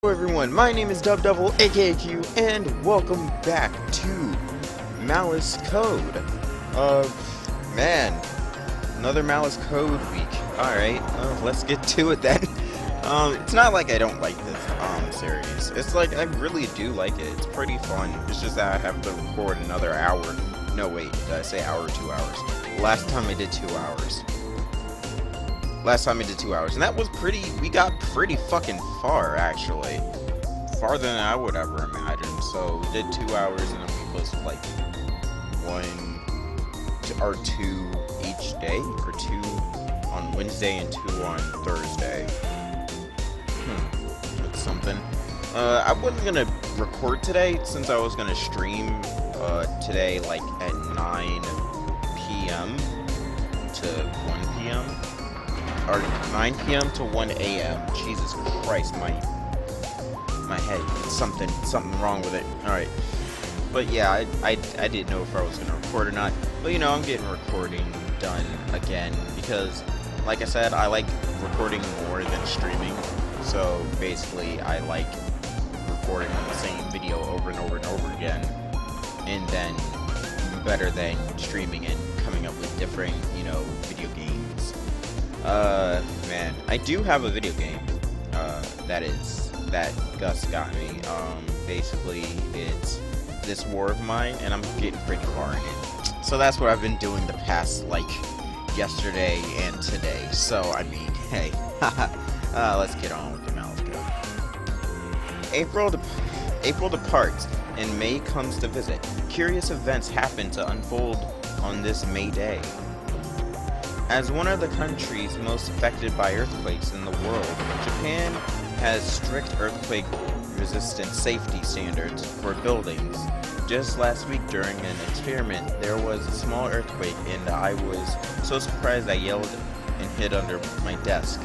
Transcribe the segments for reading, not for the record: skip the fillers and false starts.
Hello everyone, my name is Dub Double, aka Q, and welcome back to Malice Code. Man, another Malice Code week. Alright, let's get to it then. It's not like I don't like this, series. It's like, I really do like it. It's pretty fun. It's just that I have to record another hour. No, wait, did I say hour or 2 hours? Last time I did 2 hours. And that was we got pretty fucking far, actually. Farther than I would ever imagine. So, we did 2 hours, and then we posted, like, 1 or 2 each day, or 2 on Wednesday and 2 on Thursday. That's something. I wasn't gonna record today, since I was gonna stream, today, like, at 9 p.m. to 1 p.m. Or 9 p.m. to 1 a.m. Jesus Christ, my head, something wrong with it. Alright. But yeah, I didn't know if I was going to record or not. But you know, I'm getting recording done again because, like I said, I like recording more than streaming. So basically, I like recording on the same video over and over and over again. And then, better than streaming and coming up with different, you know, video games. Man, I do have a video game, that Gus got me. Basically, it's this war of mine, and I'm getting pretty far in it. So that's what I've been doing the past, like, yesterday and today. So, I mean, hey, let's get on with it now, let's go. April departs, and May comes to visit. Curious events happen to unfold on this May day. As one of the countries most affected by earthquakes in the world, Japan has strict earthquake-resistant safety standards for buildings. Just last week during an experiment, there was a small earthquake and I was so surprised I yelled and hid under my desk.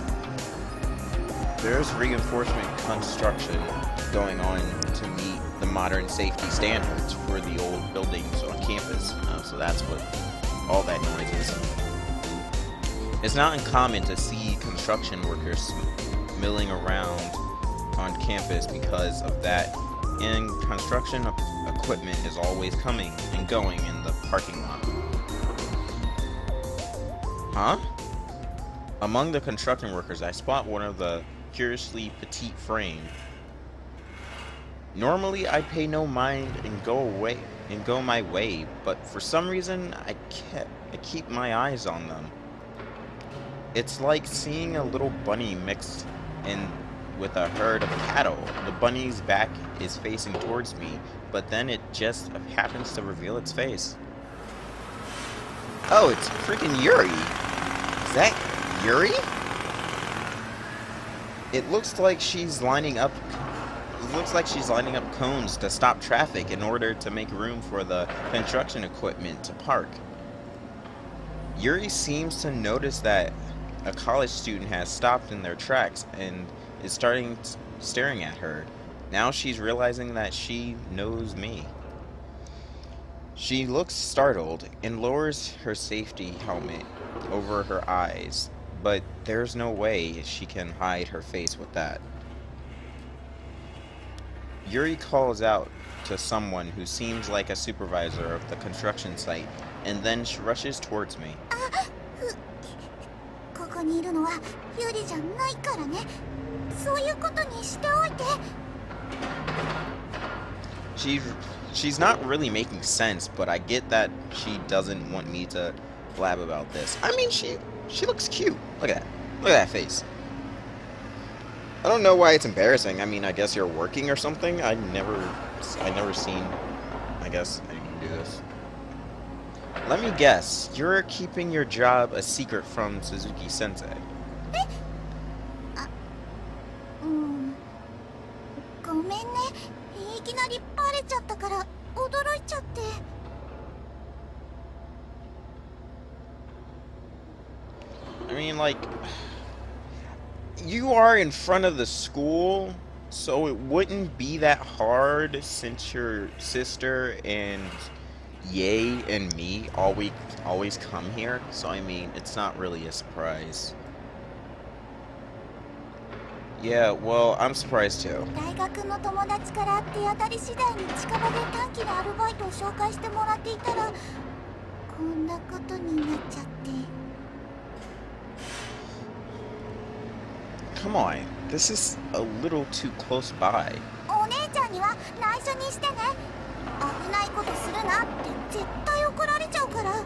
There's reinforcement construction going on to meet the modern safety standards for the old buildings on campus, so that's what all that noise is. It's not uncommon to see construction workers milling around on campus because of that, and construction equipment is always coming and going in the parking lot. Huh? Among the construction workers, I spot one of the curiously petite frame. Normally, I pay no mind and go my way, but for some reason, I keep my eyes on them. It's like seeing a little bunny mixed in with a herd of cattle. The bunny's back is facing towards me, but then it just happens to reveal its face. Oh, it's freaking Yuri! Is that Yuri? It looks like she's lining up cones to stop traffic in order to make room for the construction equipment to park. Yuri seems to notice that a college student has stopped in their tracks and is staring at her. Now she's realizing that she knows me. She looks startled and lowers her safety helmet over her eyes, but there's no way she can hide her face with that. Yuri calls out to someone who seems like a supervisor of the construction site, and then she rushes towards me. She's not really making sense, but I get that she doesn't want me to blab about this. I mean, she looks cute. Look at that. Look at that face. I don't know why it's embarrassing. I mean, I guess you're working or something. I never seen. I guess I can do this. Let me guess. You're keeping your job a secret from Suzuki-sensei. I mean, like, you are in front of the school, so it wouldn't be that hard since your sister and Ye and me always come here. So I mean, it's not really a surprise. Yeah, well, I'm surprised too. 大学の友達から手当たり次第に近場で短期のアルバイトを紹介してもらっていたらこんなことになっちゃって。 Come on, this is a little too close by. お姉ちゃんには内緒にしてね。危ないことするなって絶対怒られちゃうから。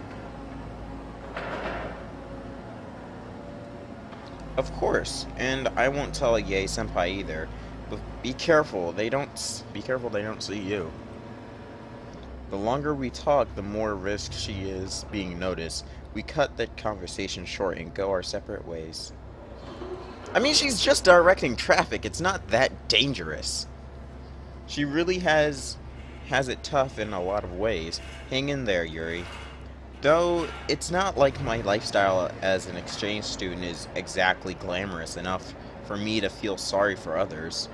Of course, and I won't tell Yae senpai either. But be careful they don't see you. The longer we talk, the more risk she is being noticed. We cut the conversation short and go our separate ways. I mean, she's just directing traffic. It's not that dangerous. She really has it tough in a lot of ways. Hang in there, Yuri. Though, it's not like my lifestyle as an exchange student is exactly glamorous enough for me to feel sorry for others.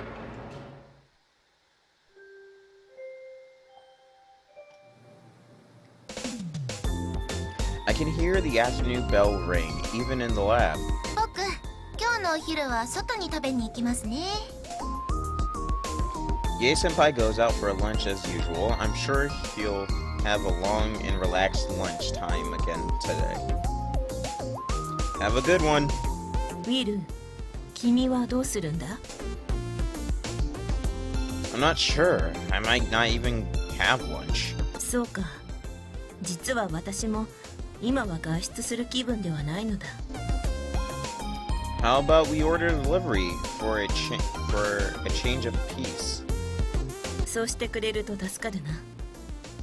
I can hear the afternoon bell ring, even in the lab. 僕、今日のお昼は外に食べに行きますね。 Yae senpai goes out for lunch as usual. I'm sure he'll have a long and relaxed lunch time again today. Have a good one. ウィル、君はどうするんだ？ I'm not sure. I might not even have lunch. そうか。実は私も今は外出する気分ではないのだ。How about we order delivery for a change of pace? そうしてくれると助かるな。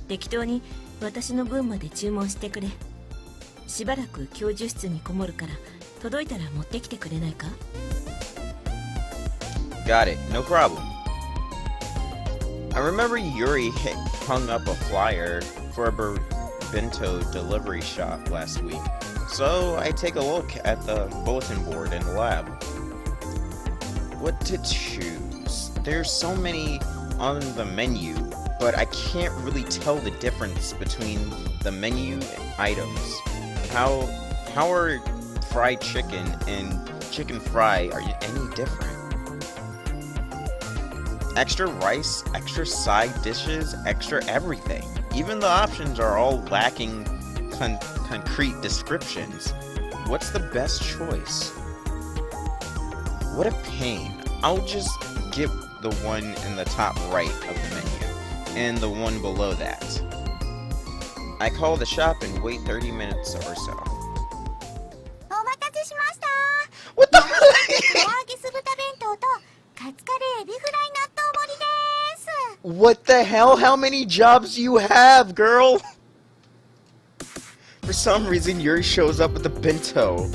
適当に私の分まで注文してくれ。しばらく教授室にこもるから届いたら持ってきてくれないか？ Got it. No problem. I remember Yuri hung up a flyer for a bento delivery shop last week, so I take a look at the bulletin board in the lab. What to choose? There's so many on the menu, but I can't really tell the difference between the menu items. How are fried chicken and chicken fry are any different? Extra rice, extra side dishes, extra everything. Even the options are all lacking concrete descriptions. What's the best choice? What a pain. I'll just get the one in the top right of the menu, and the one below that. I call the shop and wait 30 minutes or so. お待たせしました。 What the 唐揚げ酢豚弁当とカツカレーエビフライ納豆盛りです。 What the hell? How many jobs you have, girl? For some reason, Yuri shows up with the bento.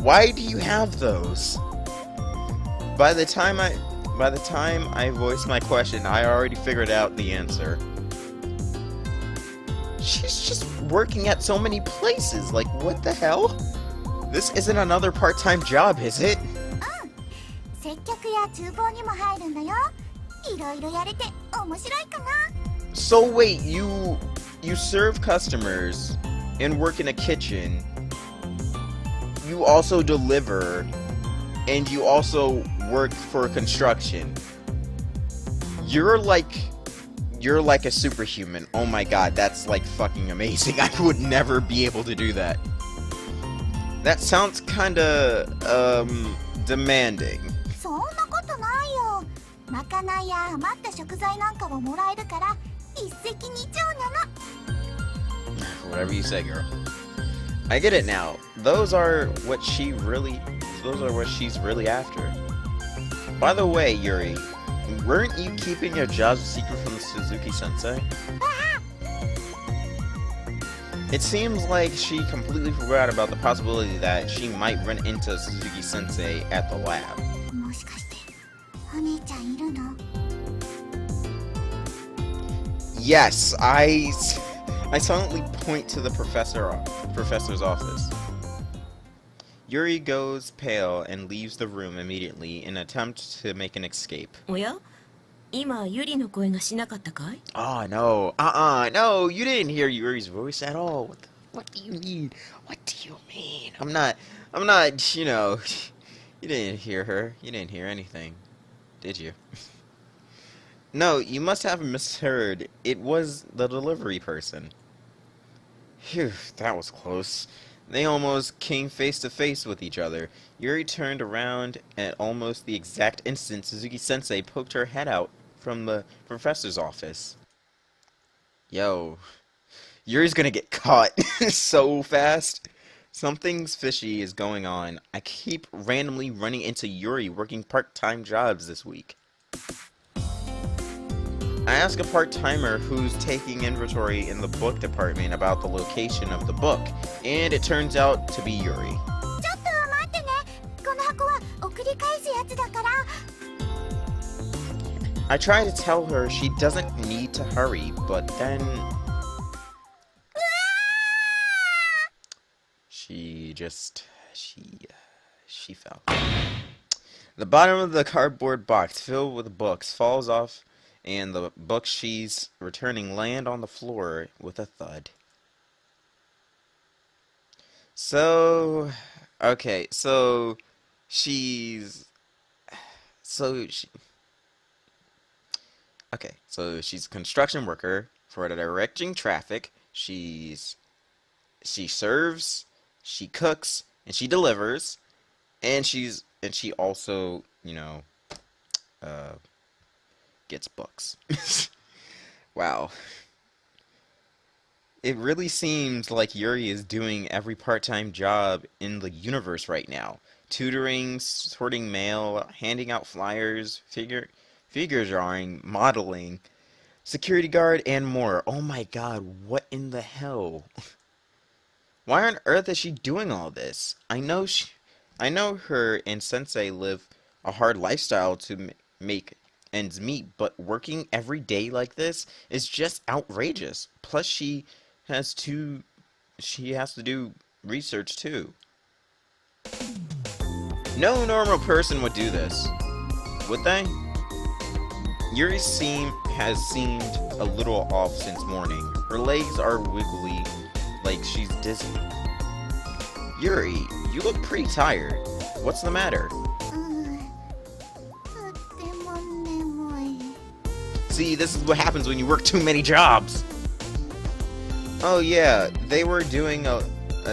Why do you have those? By the time I voiced my question, I already figured out the answer. She's just working at so many places. Like, what the hell? This isn't another part-time job, is it? 接客や厨房にも入るんだよ。いろいろやれて面白いかな。 So wait, you serve customers and work in a kitchen. You also deliver, and you also work for construction. You're like a superhuman. Oh my god, that's like fucking amazing. I would never be able to do that. That sounds kinda demanding. そんなことないよ。まかないや余った食材なんかをもらえるから一石二鳥なの。 Whatever you say, girl. I get it now. Those are what she's really after. By the way, Yuri, weren't you keeping your jobs a secret from Suzuki-sensei? It seems like she completely forgot about the possibility that she might run into Suzuki-sensei at the lab. もしかしてお姉ちゃんいるの？ Yes, I silently point to the professor's office. Yuri goes pale and leaves the room immediately in an attempt to make an escape. おや？今ユリの声がしなかったかい？ Oh no, no, you didn't hear Yuri's voice at all. What do you mean? What do you mean? I'm not, You didn't hear her. You didn't hear anything, did you? No, you must have misheard. It was the delivery person. Phew, that was close. They almost came face to face with each other. Yuri turned around at almost the exact instant Suzuki-sensei poked her head out from the professor's office. Yo, Yuri's gonna get caught so fast. Something's fishy is going on. I keep randomly running into Yuri working part-time jobs this week. I ask a part-timer who's taking inventory in the book department about the location of the book, and it turns out to be Yuri. ちょっと待ってね。この箱は送り返すやつだから。 I try to tell her she doesn't need to hurry, but then she fell. The bottom of the cardboard box filled with books falls off, and the books she's returning land on the floor with a thud. Okay, so she's a construction worker for directing traffic. She serves, she cooks, and she delivers, and she also, gets books. Wow. It really seems like Yuri is doing every part-time job in the universe right now. Tutoring, sorting mail, handing out flyers, figure drawing, modeling, security guard, and more. Oh my god, what in the hell? Why on earth is she doing all this? I know her and Sensei live a hard lifestyle to make ends meet, but working every day like this is just outrageous. Plus she has to do research too. No normal person would do this, would they? Yuri has seemed a little off since morning. Her legs are wiggly, like she's dizzy. Yuri, you look pretty tired. What's the matter? See, this is what happens when you work too many jobs. Oh yeah, they were doing a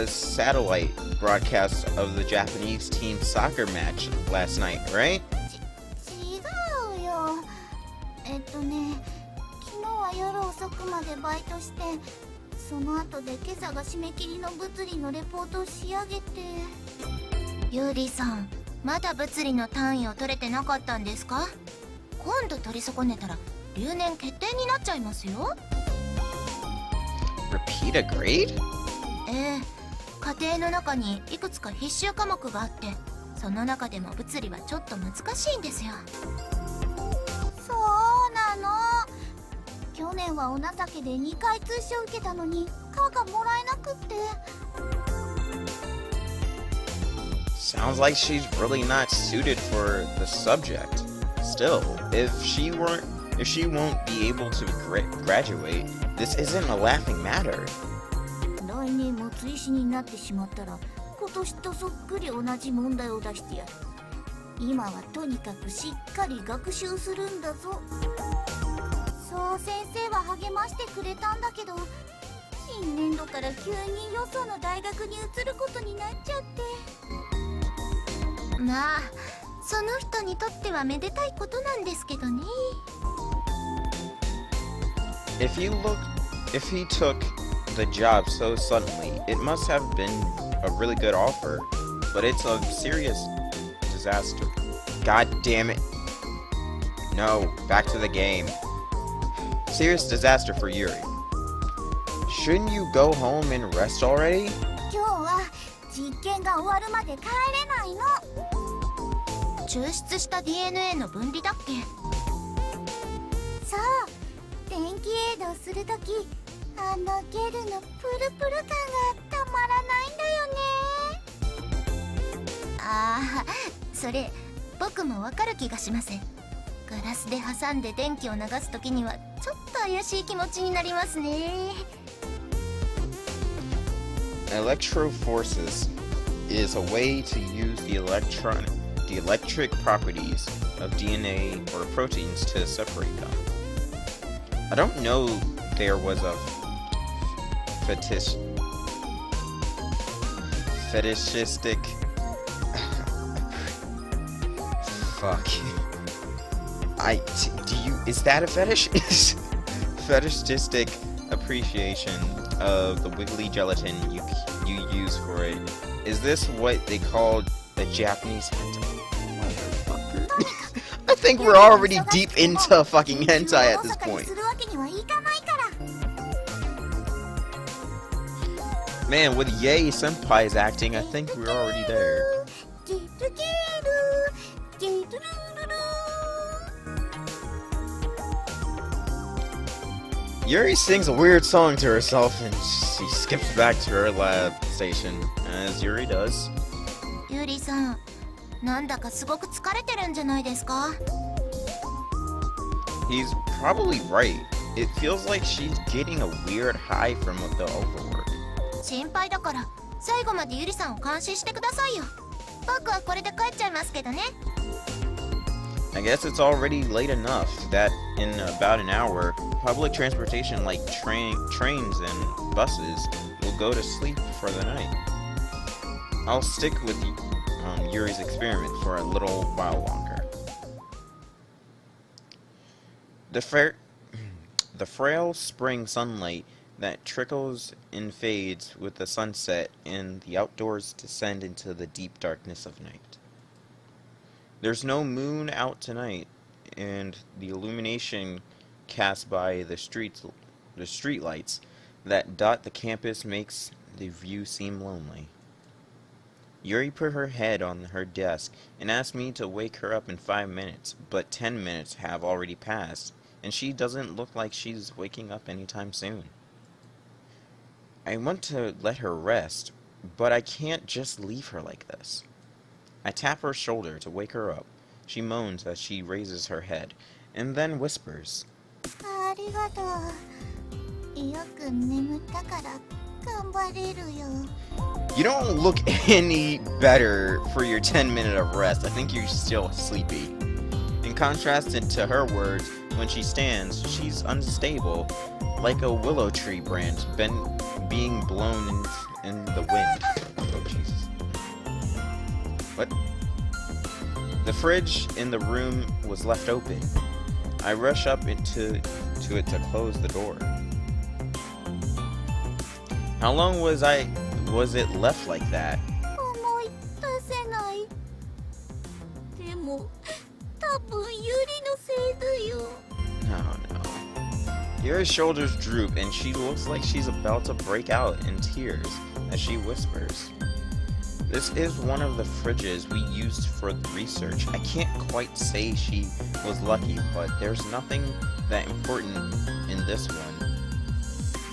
satellite broadcast of the Japanese team soccer match last night, right? 違うよ。昨日は夜遅くまでバイトして、その後で今朝が締め切りの物理のレポートを仕上げて。ユーリさん、まだ物理の単位を取れてなかったんですか？今度取り損ねたら留年決定になっちゃいますよ。Repeat a grade? 家庭の中にいくつか必修科目があって、その中でも物理はちょっと難しいんですよ。そうなの。去年はお情けで2回通所受けたのに科がもらえなくって。Sounds like she's really not suited for the subject. Still, if she won't be able to graduate, this isn't a laughing matter. 来年も追試になってしまったら今年とそっくり同じ問題を出してやる。今はとにかくしっかり学習するんだぞ。そう先生は励ましてくれたんだけど、新年度から急によその大学に移ることになっちゃって。まあその人にとってはめでたいことなんですけどね。If he took the job so suddenly, it must have been a really good offer, but it's a serious disaster. God damn it. No, back to the game. Serious disaster for Yuri. Shouldn't you go home and rest already? 今日は実験が終わるまで帰れないの。抽出した DNA の分離だっけ？そう、電気エイドをするとき、あのゲルのプルプル感がたまらないんだよね。ああ、それ僕もわかる気がしません。ガラスで挟んで電気を流すときにはちょっと怪しい気持ちになりますね。Electroforces is a way to use the the electric properties of DNA or proteins to separate them. I don't know there was a fetishistic fuck. Is that a fetish? Fetishistic appreciation of the wiggly gelatin you use for it. Is this what they call the Japanese hentai? Motherfucker. I think we're already deep into fucking hentai at this point. Man, with Yay Senpai's acting, I think we're already there. Yuri sings a weird song to herself and she skips back to her lab station, as Yuri does. Yuri-san, なんだかすごく疲れてるんじゃないですか? He's probably right. It feels like she's getting a weird high from the overwork. 心配だから最後までYuriさんを監視してくださいよ。僕はこれで帰っちゃいますけどね。I guess it's already late enough that in about an hour, public transportation like trains and buses will go to sleep for the night. I'll stick with Yuri's experiment for a little while longer. The frail spring sunlight that trickles and fades with the sunset and the outdoors descend into the deep darkness of night. There's no moon out tonight, and the illumination cast by the street lights that dot the campus makes the view seem lonely. Yuri put her head on her desk and asked me to wake her up in 5 minutes, but 10 minutes have already passed, and she doesn't look like she's waking up anytime soon. I want to let her rest, but I can't just leave her like this. I tap her shoulder to wake her up. She moans as she raises her head, and then whispers. ありがとう。よく眠ったから頑張れるよ。 You don't look any better for your 10-minute of rest. I think you're still sleepy. In contrast to her words, when she stands, she's unstable, like a willow tree branch being blown in the wind. Oh, Jesus. What? The fridge in the room was left open. I rush up into it to close the door. How long was it left like that? 思い出せない。でも多分ユリのせいだよ。 Oh no. Yuri's shoulders droop and she looks like she's about to break out in tears as she whispers. This is one of the fridges we used for the research. I can't quite say she was lucky, but there's nothing that important in this one.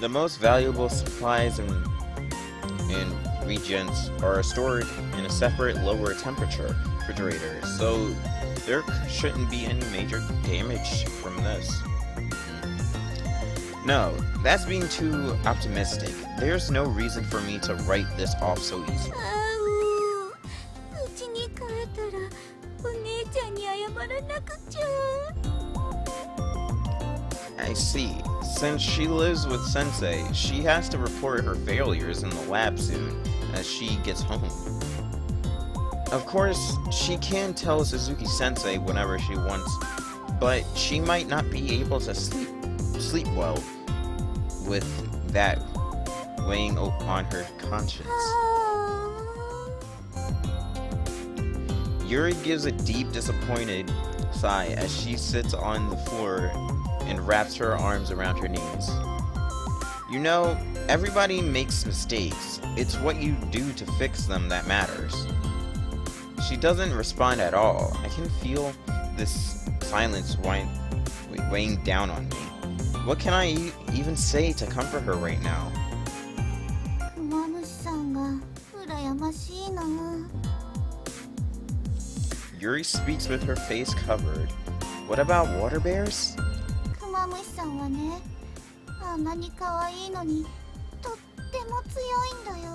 The most valuable supplies and reagents are stored in a separate lower temperature refrigerator, so there shouldn't be any major damage from this. No, that's being too optimistic. There's no reason for me to write this off so easily. うちに帰ったらお姉ちゃんに謝らなくちゃ。 I see. Since she lives with Sensei, she has to report her failures in the lab soon as she gets home. Of course, she can tell Suzuki Sensei whenever she wants, but she might not be able to sleep well with that weighing on her conscience. Yuri gives a deep, disappointed sigh as she sits on the floor and wraps her arms around her knees. You know, everybody makes mistakes. It's what you do to fix them that matters. She doesn't respond at all. I can feel this silence weighing down on me. What can I even say to comfort her right now? クマムシさんが羨ましいな。 Yuri speaks with her face covered. What about water bears? クマムシさんはね、あんなに可愛いのにとっても強いんだよ。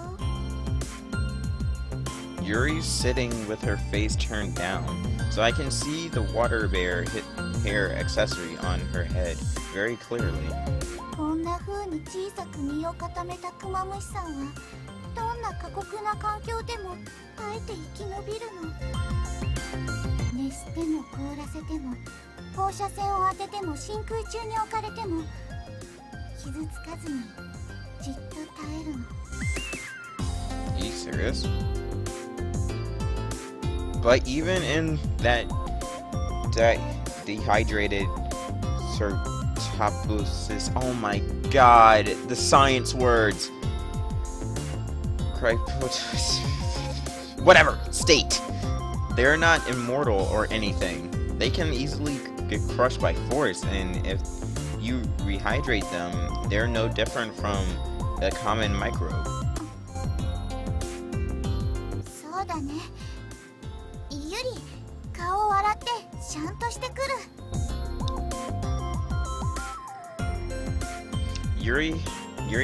Yuri's sitting with her face turned down, so I can see the water bear hair accessory on her head very clearly. こんな風に小さく身を固めたクマムシさんはどんな過酷な環境でも耐えて生き延びるの。熱しても凍らせても放射線を当てても真空中に置かれても傷つかずにじっと耐えるの。 Are you serious? But even in that dehydrated sarcophagus, oh my god, the science words. Whatever, state. They're not immortal or anything. They can easily get crushed by force, and if you rehydrate them, they're no different from a common microbe. そうだね。ゆり、顔を洗ってシャンとしてくる。Yuri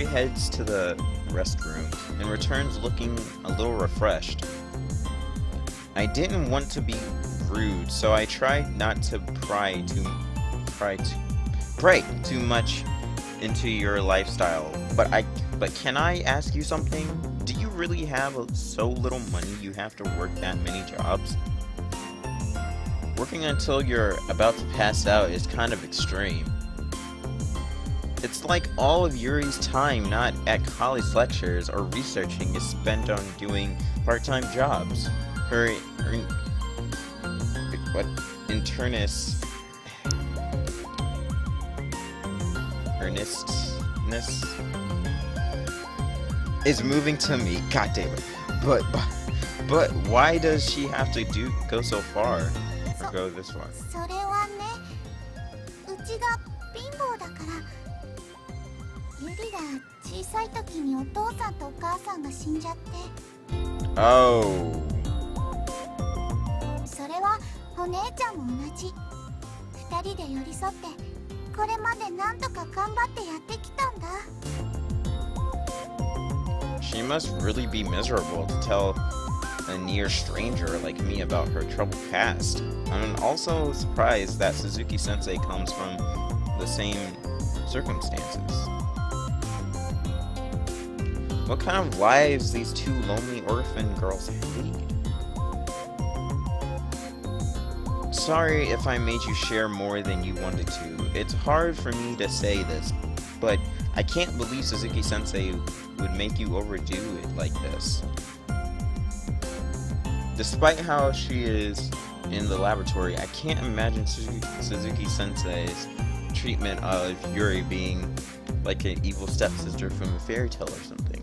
heads to the restroom and returns looking a little refreshed. I didn't want to be rude, so I tried not to pry too much into your lifestyle. But can I ask you something? Do you really have so little money you have to work that many jobs? Working until you're about to pass out is kind of extreme. It's like all of Yuri's time not at college lectures or researching is spent on doing part-time jobs. Her earnestness is moving to me. God damn it. But why does she have to go so far or go this far? それはね、うちが貧乏だからゆりが小さい時にお父さんとお母さんが死んじゃって。 Oh. それはお姉ちゃんも同じ。二人で寄り添ってこれまでなんとか頑張ってやってきたんだ。 She must really be miserable to tell a near stranger like me about her troubled past. I'm also surprised that Suzuki-sensei comes from the same circumstances. What kind of lives these two lonely orphan girls lead? Sorry if I made you share more than you wanted to. It's hard for me to say this, but I can't believe Suzuki-sensei would make you overdo it like this. Despite how she is in the laboratory, I can't imagine Suzuki-sensei's treatment of Yuri being like an evil stepsister from a fairy tale or something.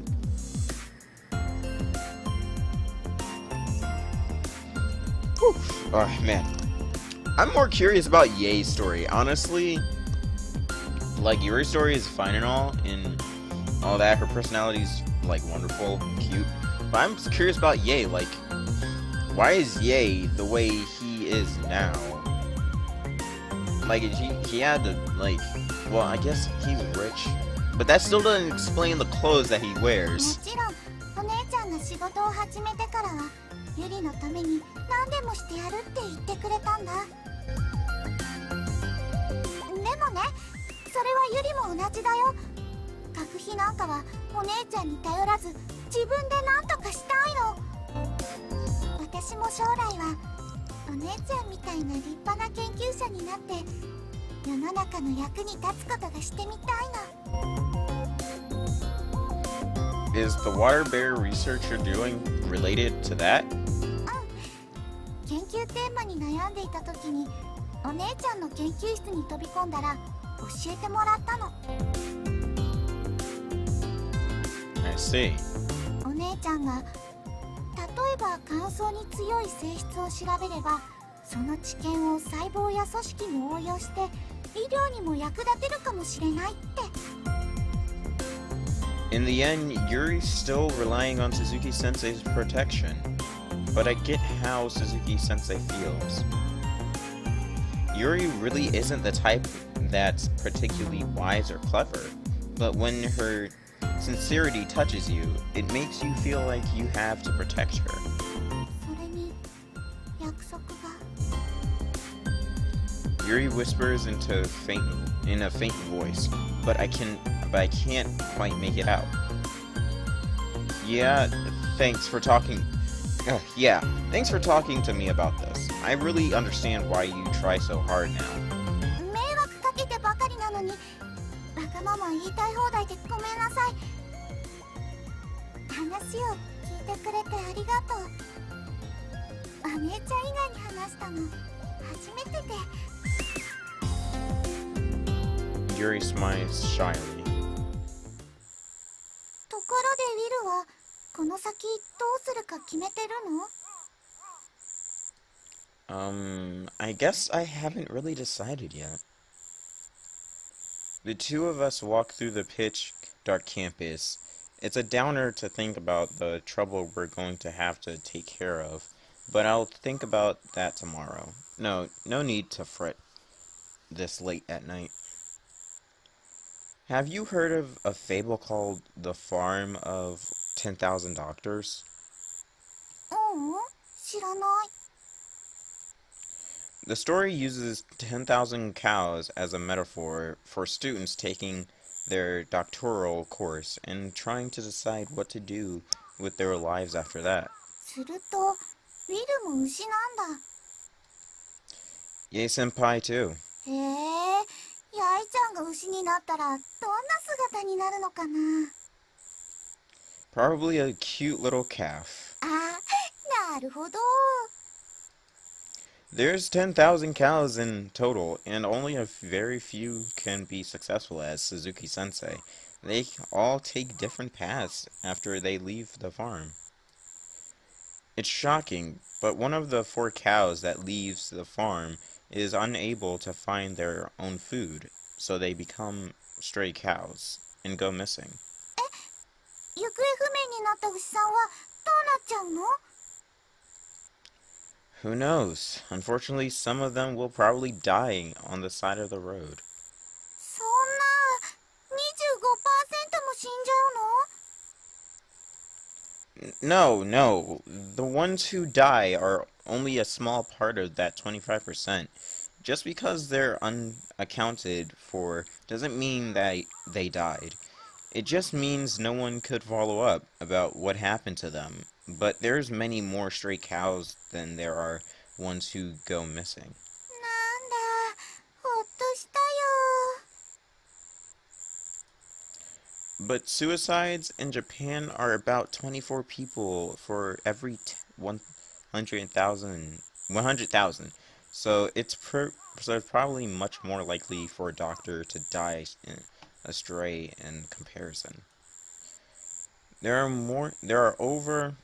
Whew. Oh man, I'm more curious about Ye's story. Honestly, like Yuri's story is fine and all that. Her personality's like wonderful, cute. But I'm curious about Ye. Like, why is Ye the way he is now? Like, he had to, like, well, I guess he's rich, but that still doesn't explain the clothes that he も wears. ちろんお姉ちゃんが仕事を始めてからはゆりのために何でもしてやるって言ってくれたんだ。でもね、それはゆりも同じだよ。学費なんかはお姉ちゃんに頼らず自分で何とかしたいの。私も将来はお姉ちゃんみたいな立派な研究者になって世の中の役に立つことがしてみたいの。 Is the water bear research you're doing related to that? 研究テーマに悩んでいた時にお姉ちゃんの研究室に飛び込んだら教えてもらったの。 I see. お姉ちゃんが例えば乾燥に強い性質を調べればその知見を細胞や組織に応用して医療にも役立てるかもしれないって。 In the end, Yuri's still relying on Suzuki-sensei's protection. But I get how Suzuki-sensei feels. Yuri really isn't the type that's particularly wise or clever, but when her sincerity touches you, it makes you feel like you have to protect her. 約束が。 Yuri whispers in a faint voice, but I can't quite make it out. Yeah, thanks for talking. Yeah, thanks for talking to me about this. I really understand why you try so hard now. 迷惑かけてばかりなのに、わがまま言いたい放題でごめんなさい。話を聞いてくれてありがとう。お姉ちゃん以外に話したの初めてで。 Yuri smiles shyly. ところでウィルはこの先どうするか決めてるの？ I guess I haven't really decided yet. The two of us walk through the pitch dark campus. It's a downer to think about the trouble we're going to have to take care of, but I'll think about that tomorrow. No need to fret this late at night. Have you heard of a fable called The Farm of 10,000 Doctors? ううん、知らない。 The story uses 10,000 cows as a metaphor for students taking their doctoral course and trying to decide what to do with their lives after that. するとウィルも牛なんだ。 Yay senpai too. へえ、ヤイちゃんが牛になったらどんな姿になるのかな。 Probably a cute little calf. あ、なるほど。 There's 10,000 cows in total, and only a very few can be successful as Suzuki-sensei. They all take different paths after they leave the farm. It's shocking, but one of the 4 cows that leaves the farm is unable to find their own food, so they become stray cows and go missing. 行方不明になった牛さんはどうなっちゃうの？ Who knows? Unfortunately, some of them will probably die on the side of the road. そんな 25% も死んじゃうの？ No. The ones who die are only a small part of that 25%. Just because they're unaccounted for doesn't mean that they died. It just means no one could follow up about what happened to them. But there's many more stray cows than there are ones who go missing. なんだ、ほっとしたよ。 But suicides in Japan are about 24 people for every 100,000. So it's probably much more likely for a doctor to die astray in comparison. There are over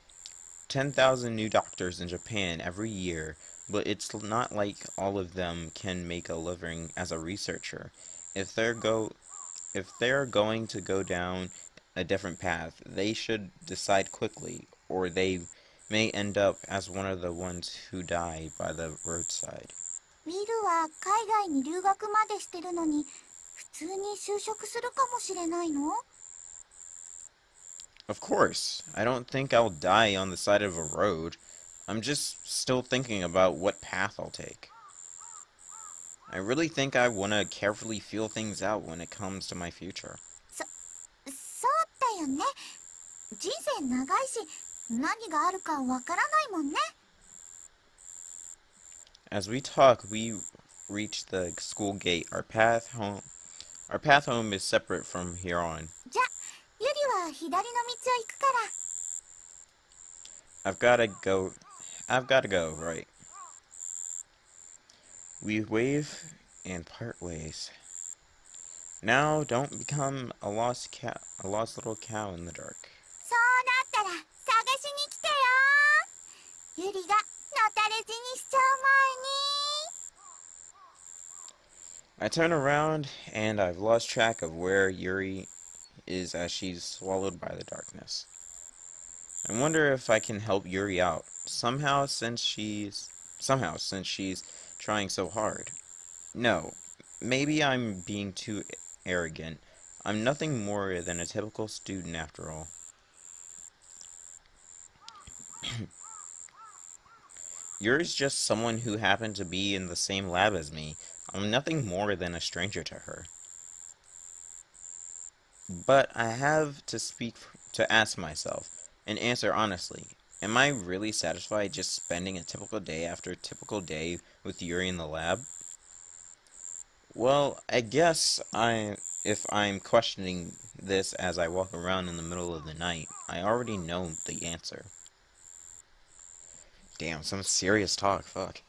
10,000 new doctors in Japan every year, but it's not like all of them can make a living as a researcher. If they're going to go down a different path, they should decide quickly, or they may end up as one of the ones who die by the roadside. ウィルは海外に留学までしてるのに普通に就職するかもしれないの？ Of course, I don't think I'll die on the side of a road. I'm just still thinking about what path I'll take. I really think I want to carefully feel things out when it comes to my future. そうだよね。人生長いし何があるかわからないもんね。 As we talk, we reach the school gate. Our path home is separate from here on. じゃ、ユリは左の道を行くから。 I've gotta go, right? We wave and part ways. Now, don't become a lost little cow in the dark. そうなったら探しに来てよ。ユリがのたれ死にしちゃう I turn around and I've lost track of where Yuri is as she's swallowed by the darkness. I wonder if I can help Yuri out somehow since she's trying so hard. No, maybe I'm being too arrogant. I'm nothing more than a typical student after all. Yuri's just someone who happened to be in the same lab as me. I'm nothing more than a stranger to her. But I have to ask myself, and answer honestly, am I really satisfied just spending a typical day after a typical day with Yuri in the lab? Well, I guess if I'm questioning this as I walk around in the middle of the night, I already know the answer. Damn, some serious talk, fuck.